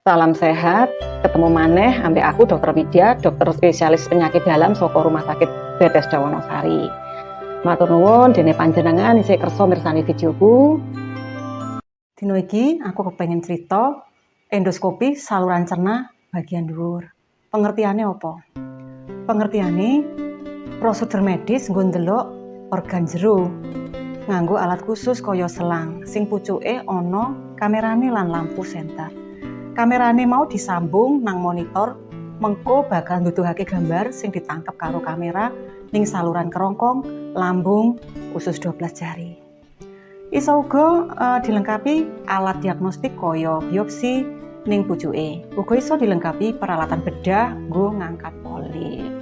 Salam sehat, ketemu maneh ambek aku Dr. Widya, dokter spesialis penyakit dalam saka Rumah Sakit Bethesda Wonosari. Matur nuwun dene panjenengan isih kersa mirsani videoku. Dino iki aku kepengin cerita endoskopi saluran cerna bagian dhuwur. Pengertiane apa? Pengertiane prosedur medis nggo ndelok organ jero nganggo alat khusus kaya selang sing pucuke ana kamerane lan lampu senter. Kamerane mau disambung nang monitor, mengko bakal nduduhake gambar sing ditangkep karo kamera ning saluran kerongkong, lambung, usus 12 jari. Iso uga dilengkapi alat diagnostik kaya biopsi ning pucuke. Uga iso dilengkapi peralatan bedah nggo ngangkat polip.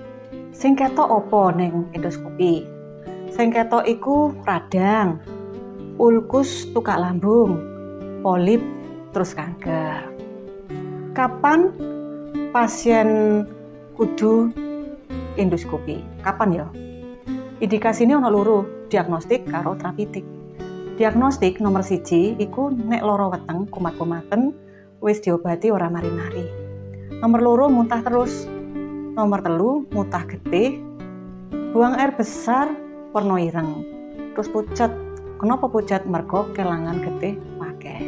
Sing ketok apa ning endoskopi? Sing ketok iku radang, ulkus tukak lambung, polip, terus kanker. Kapan pasien kudu endoskopi? Kapan ya? Indikasine ana loro, diagnostik karo terapeutik. Diagnostik nomor 1 iku nek lara weteng kumat-kumaten wis diobati ora mari-mari. Nomor 2 muntah terus. Nomor 3 muntah getih, buang air besar, warna ireng. Terus pucet. Kenapa pucet? Mergo kelangan getih akeh.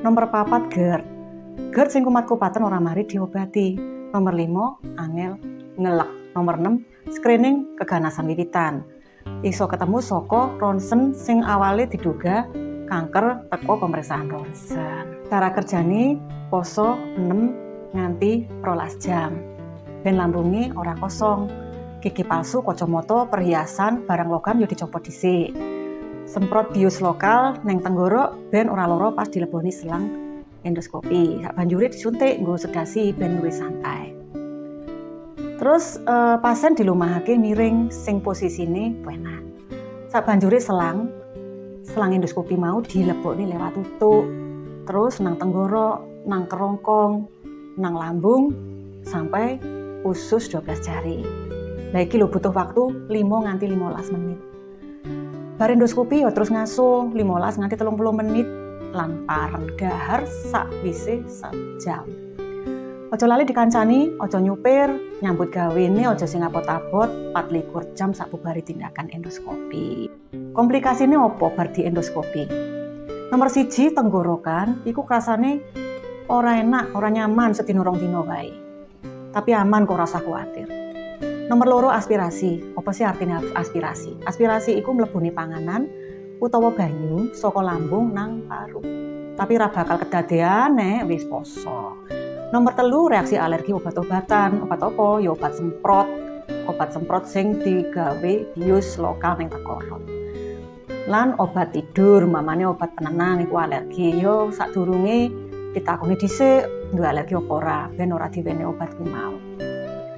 Nomor 4 GERD. GERD sing kumat-kumaten ora mari diobati. Nomor 5 angel ngelek. Nomor 6 screening keganasan wiwitan. Iso ketemu saka ronsen sing awale diduga kanker teko pemeriksaan ronsen. Cara kerjane poso 6 nganti 12 jam. Ben lambunge ora kosong. Gigi palsu, kacamata, perhiasan, barang logam yo dicopot dhisik. Semprot bius lokal neng tenggorok ben ora lara pas dileboni selang endoskopi. Banjure disuntik nggo sedasi ben luwih santai. Terus pasien dilumahake miring sing posisine penak. Sabanjure selang endoskopi mau dilebokne lewat tutuk. Terus nang tenggorok, nang kerongkong, nang lambung sampai usus 12 jari. Lah iki lho butuh waktu 5 nganti 15 menit. Bar endoskopi ya terus ngasuh 15 nganti 30 menit lan pareng dahar sakwise sejam. Aja lali dikancani, aja nyupir, nyambut gawene aja sing abot-abot 24 jam sakubare tindakan endoskopi. Komplikasine opo bar di endoskopi? Nomor 1 tenggorokan iku rasane ora enak, ora nyaman sedina rong dina wae. Tapi aman kok ora usah kuwatir. Nomor 2 aspirasi. Apa sih artinya aspirasi? Aspirasi iku mlebune panganan utawa banyu saka lambung nang paru. Tapi ora bakal kedadean nek wis poso. Nomor 3 reaksi alergi obat-obatan. Obat apa? Ya obat semprot. Obat semprot sing digawe bius lokal ning tenggorok. Lan obat tidur, mamane obat penenang iku alergi. Yo sadurunge ditakoni dhisik duwe alergi apa ora, ben ora diwene obat kuwi mau.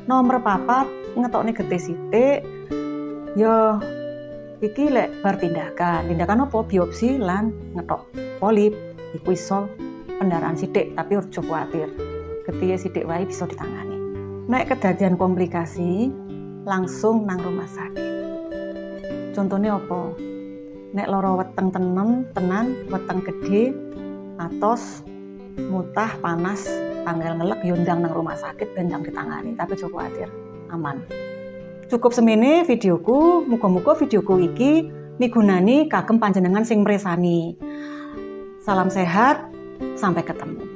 Nomor 4 ngetokne getih sithik. Ya iki lek bar tindakan. Tindakan apa? Biopsi lan ngetok polip. Iku iso pendarahan sithik tapi ojo kuwatir. Getihe sithik wae bisa ditangani. Nek kedadian komplikasi langsung nang rumah sakit. Contohnya apa? Nek lara weteng tenan, weteng gede, atos, mutah, panas, tanggal ngelek yundang nang rumah sakit ben ditangani, tapi aja kuwatir, aman. Cukup semene videoku, muga-muga videoku iki migunani kagem panjenengan sing mresani. Salam sehat, sampai ketemu.